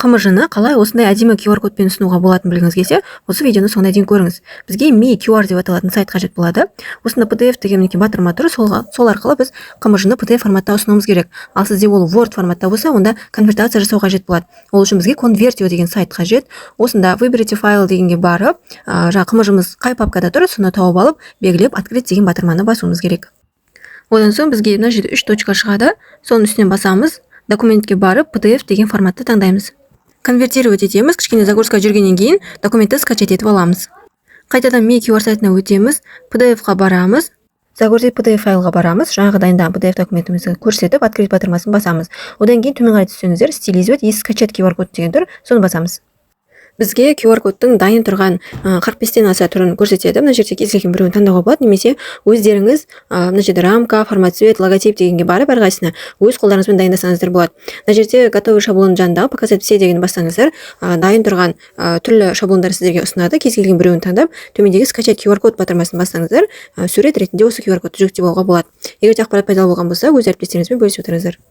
қмж-ны қалай осындай әдемі QR кодпен ұсынуға болатынын білгіңіз келсе, осы видеоны соңына дейін көріңіз. Бізге Mi QR деп аталатын сайт қажет болады. Осында PDF деген мінекей батырма тұр, сол арқылы біз қмж-ны PDF форматта ұсынуымыз керек. Ал сізде ол Word форматта болса, онда конвертация жасау қажет болады. Ол үшін бізге Convertio деген сайт қажет. Осында выберите файл дегенге барып, жаңа қмж-мыз қай папкада тұр, соны тауып алып, белгілеп открыть деген батырманы басуымыз керек. Одан соң бізге мына жерде 3 точка шығады. Соның үстінен басамыз. Документке барып PDF деген форматты таңдаймыз. Конвертировать етеміз. Кішкене загрузка жүргеннен кейін документті скачать етіп аламыз. Қайтадан Mi QR сайтына өтеміз. PDF-қа барамыз. Загрузить PDF файлға барамыз. Жаңағы дайындаған PDF документімізді көрсетіп, открыть батырмасын басамыз. Одан кейін төмен қарай түссеңіздер, стилизовать и скачать QR код деген тұр. Соны басамыз. Бізге QR кодтың дайын тұрған 45-тен аса түрін көрсетеді. Мына жерде кез келген біреуін таңдауға болады, немесе өздеріңіз мына жерде рамка, формат, цвет, логотип дегенге барып әрқайсысына өз қолдарыңызбен дайындасаңыздар болады. Мына жерде готовый шаблон жанындағы показать все деген бассаңыздар, дайын тұрған түрлі шаблондар сіздерге ұсынады. Кез келген біреуін таңдап, төмендегі скачать QR код батырмасын бассаңыздар, сурет ретінде осы QR кодты жүктеп алуға болады. Егер ақпарат пайдалы болған болса, өз әріптестеріңізбен бөлісіп отырыңыздар.